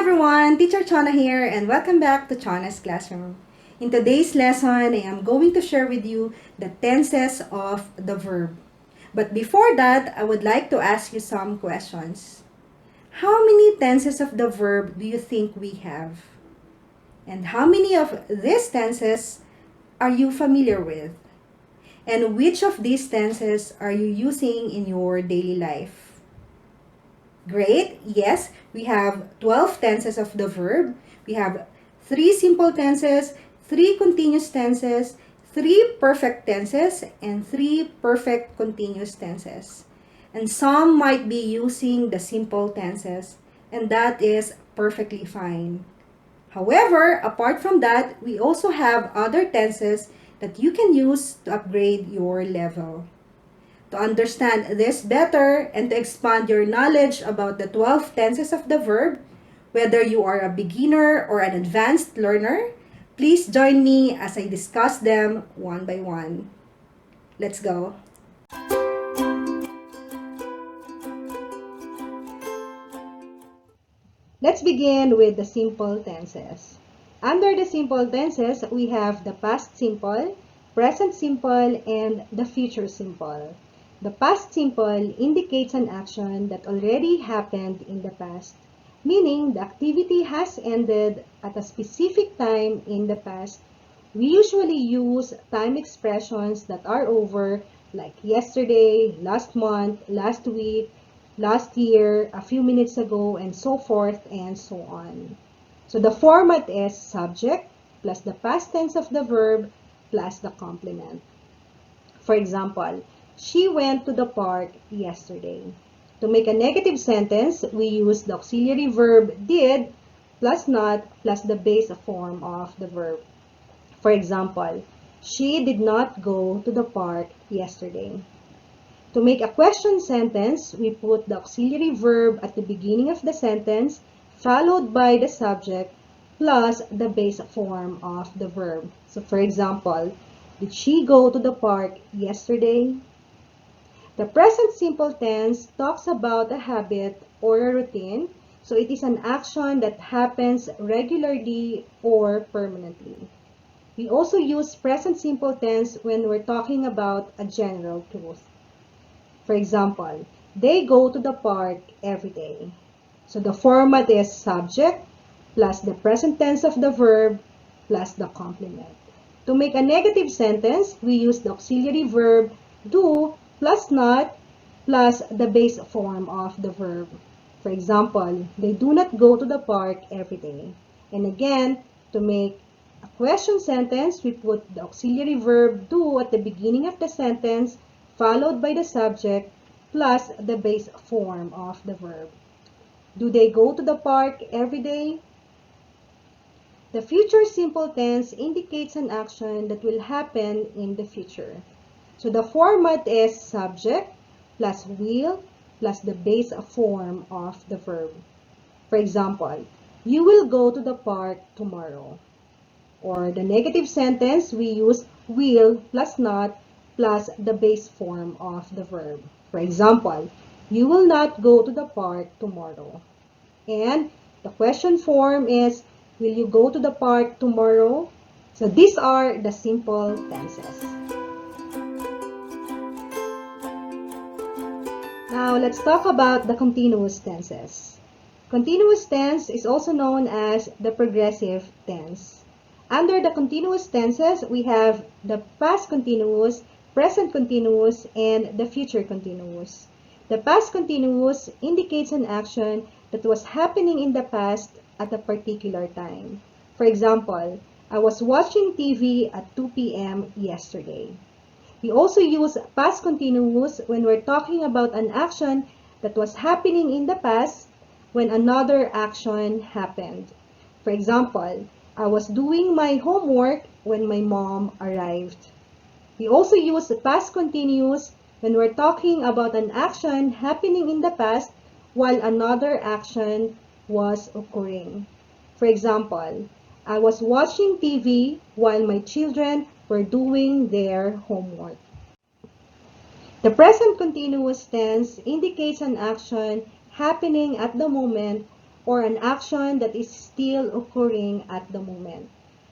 everyone, Teacher Chona here and welcome back to Chona's Classroom. In today's lesson, I am going to share with you the tenses of the verb. But before that, I would like to ask you some questions. How many tenses of the verb do you think we have? And how many of these tenses are you familiar with? And which of these tenses are you using in your daily life? Great. Yes, we have 12 tenses of the verb. We have 3 simple tenses, 3 continuous tenses, 3 perfect tenses, and 3 perfect continuous tenses. And some might be using the simple tenses, and that is perfectly fine. However, apart from that, we also have other tenses that you can use to upgrade your level. To understand this better and to expand your knowledge about the 12 tenses of the verb, whether you are a beginner or an advanced learner, please join me as I discuss them one by one. Let's go. Let's begin with the simple tenses. Under the simple tenses, we have the past simple, present simple, and the future simple. The past simple indicates an action that already happened in the past, meaning the activity has ended at a specific time in the past. We usually use time expressions that are over, like yesterday, last month, last week, last year, a few minutes ago, and so forth and so on. So the format is subject plus the past tense of the verb plus the complement. For example, she went to the park yesterday. To make a negative sentence, we use the auxiliary verb did plus not plus the base form of the verb. For example, she did not go to the park yesterday. To make a question sentence, we put the auxiliary verb at the beginning of the sentence, followed by the subject, plus the base form of the verb. So for example, did she go to the park yesterday? The present simple tense talks about a habit or a routine, so it is an action that happens regularly or permanently. We also use present simple tense when we're talking about a general truth. For example, they go to the park every day. So the format is subject plus the present tense of the verb plus the complement. To make a negative sentence, we use the auxiliary verb do plus not plus the base form of the verb. For example, they do not go to the park every day. And again, to make a question sentence, we put the auxiliary verb do at the beginning of the sentence, followed by the subject, plus the base form of the verb. Do they go to the park every day? The future simple tense indicates an action that will happen in the future. So the format is subject plus will plus the base form of the verb. For example, you will go to the park tomorrow. Or the negative sentence, we use will plus not plus the base form of the verb. For example, you will not go to the park tomorrow. And the question form is, will you go to the park tomorrow? So these are the simple tenses. Now let's talk about the continuous tenses. Continuous tense is also known as the progressive tense. Under the continuous tenses, we have the past continuous, present continuous, and the future continuous. The past continuous indicates an action that was happening in the past at a particular time. For example, I was watching TV at 2 p.m. yesterday. We also use past continuous when we're talking about an action that was happening in the past when another action happened. For example, I was doing my homework when my mom arrived. We also use the past continuous when we're talking about an action happening in the past while another action was occurring. For example, I was watching TV while my children were doing their homework. The present continuous tense indicates an action happening at the moment or an action that is still occurring at the moment.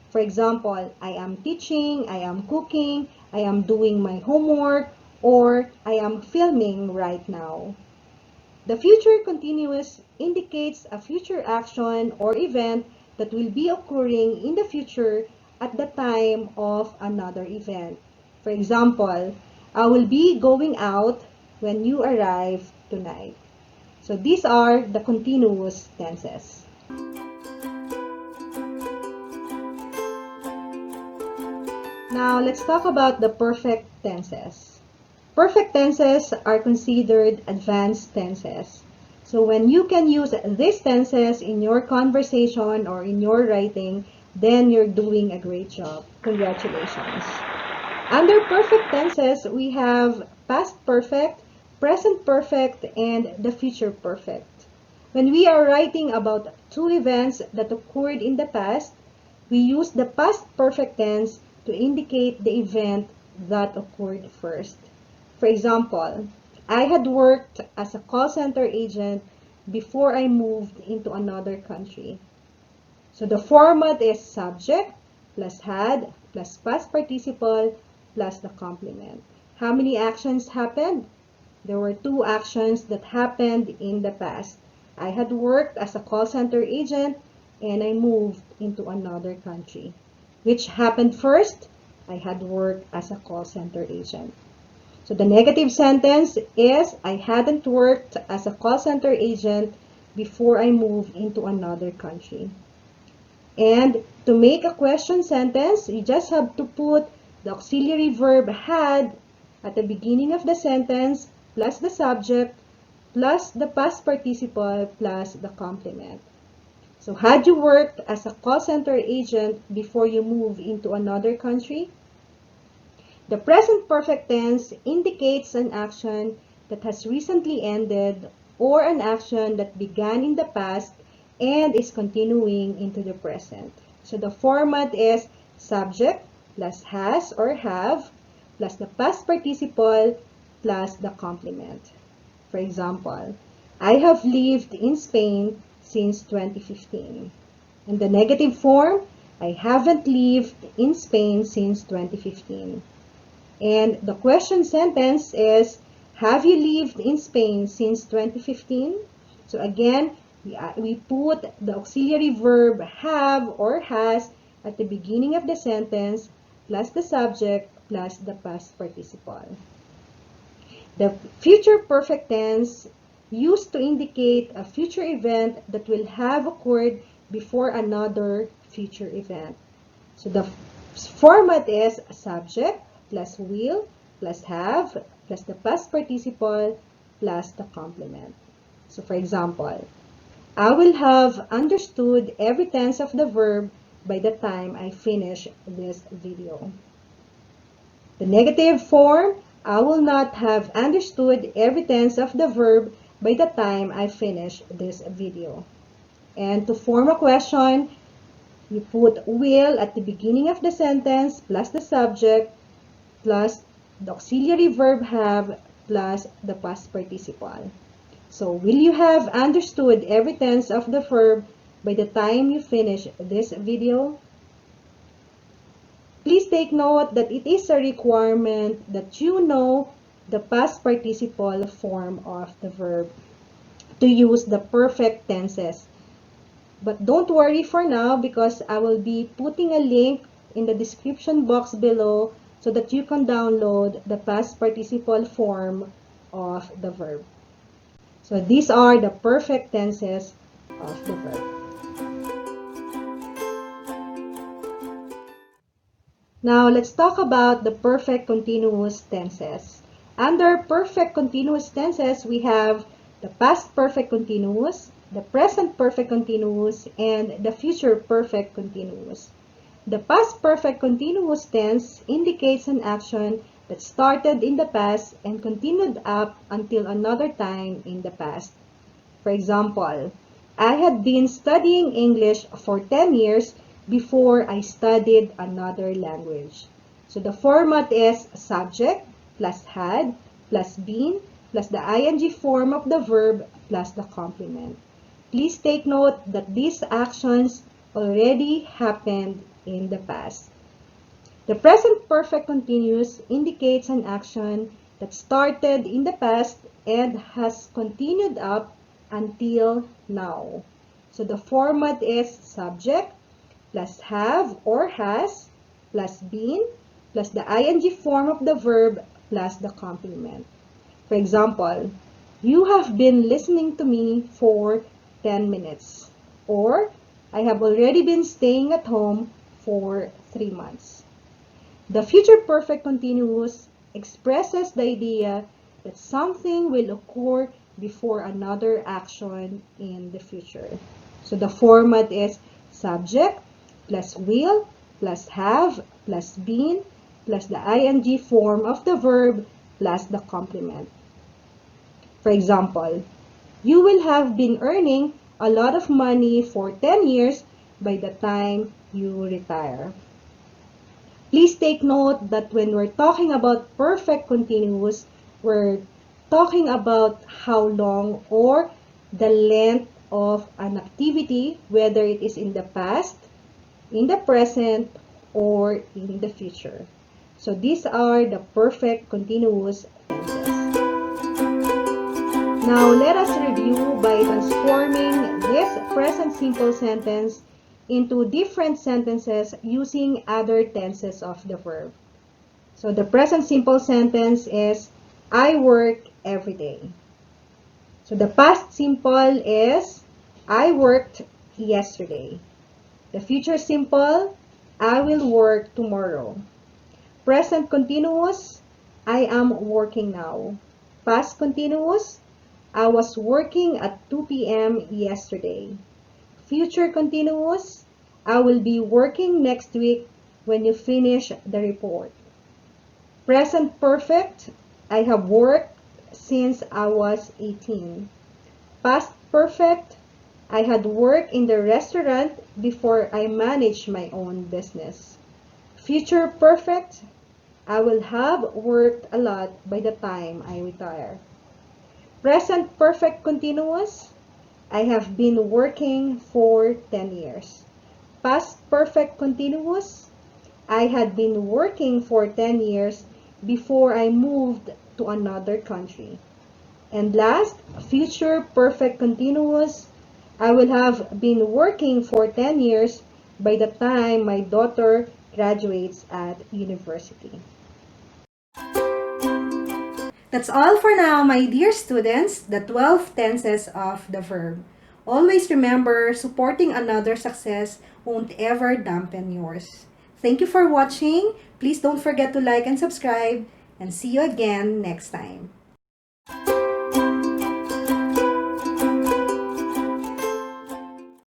For example, I am teaching, I am cooking, I am doing my homework, or I am filming right now. The future continuous indicates a future action or event that will be occurring in the future at the time of another event. For example, I will be going out when you arrive tonight. So these are the continuous tenses. Now let's talk about the perfect tenses. Perfect tenses are considered advanced tenses. So when you can use these tenses in your conversation or in your writing, then you're doing a great job. Congratulations. Under perfect tenses, we have past perfect, present perfect, and the future perfect. When we are writing about two events that occurred in the past, we use the past perfect tense to indicate the event that occurred first. For example, I had worked as a call center agent before I moved into another country. So the format is subject plus had plus past participle plus the complement. How many actions happened? There were two actions that happened in the past. I had worked as a call center agent and I moved into another country. Which happened first? I had worked as a call center agent. So the negative sentence is I hadn't worked as a call center agent before I moved into another country. And to make a question sentence, you just have to put the auxiliary verb had at the beginning of the sentence plus the subject plus the past participle plus the complement. So had you worked as a call center agent before you move into another country? The present perfect tense indicates an action that has recently ended or an action that began in the past and is continuing into the present. So the format is subject plus has or have plus the past participle plus the complement. For example, I have lived in Spain since 2015. In the negative form, I haven't lived in Spain since 2015. And the question sentence is, have you lived in Spain since 2015? So again, we put the auxiliary verb have or has at the beginning of the sentence plus the subject plus the past participle. The future perfect tense used to indicate a future event that will have occurred before another future event. So the format is subject plus will plus have plus the past participle plus the complement. So for example, I will have understood every tense of the verb by the time I finish this video. The negative form, I will not have understood every tense of the verb by the time I finish this video. And to form a question, you put will at the beginning of the sentence plus the subject plus the auxiliary verb have plus the past participle. So, will you have understood every tense of the verb by the time you finish this video? Please take note that it is a requirement that you know the past participle form of the verb to use the perfect tenses. But don't worry for now because I will be putting a link in the description box below so that you can download the past participle form of the verb. So these are the perfect tenses of the verb. Now let's talk about the perfect continuous tenses. Under perfect continuous tenses, we have the past perfect continuous, the present perfect continuous, and the future perfect continuous. The past perfect continuous tense indicates an action that started in the past and continued up until another time in the past. For example, I had been studying English for 10 years before I studied another language. So the format is subject plus had plus been plus the ing form of the verb plus the complement. Please take note that these actions already happened in the past. The present perfect continuous indicates an action that started in the past and has continued up until now. So the format is subject plus have or has plus been plus the ing form of the verb plus the complement. For example, you have been listening to me for 10 minutes. Or, I have already been staying at home for 3 months. The future perfect continuous expresses the idea that something will occur before another action in the future. So the format is subject plus will plus have plus been plus the ing form of the verb plus the complement. For example, you will have been earning a lot of money for 10 years by the time you retire. Please take note that when we're talking about perfect continuous, we're talking about how long or the length of an activity, whether it is in the past, in the present, or in the future. So these are the perfect continuous tenses. Now, let us review by transforming this present simple sentence into different sentences using other tenses of the verb. So, the present simple sentence is, I work every day. So, the past simple is, I worked yesterday. The future simple, I will work tomorrow. Present continuous, I am working now. Past continuous, I was working at 2 p.m. yesterday. Future continuous, I will be working next week when you finish the report. Present perfect, I have worked since I was 18. Past perfect, I had worked in the restaurant before I managed my own business. Future perfect, I will have worked a lot by the time I retire. Present perfect continuous, I have been working for 10 years. Past perfect continuous, I had been working for 10 years before I moved to another country. And last, future perfect continuous, I will have been working for 10 years by the time my daughter graduates at university. That's all for now, my dear students, the 12 tenses of the verb. Always remember, supporting another's success won't ever dampen yours. Thank you for watching. Please don't forget to like and subscribe, and see you again next time.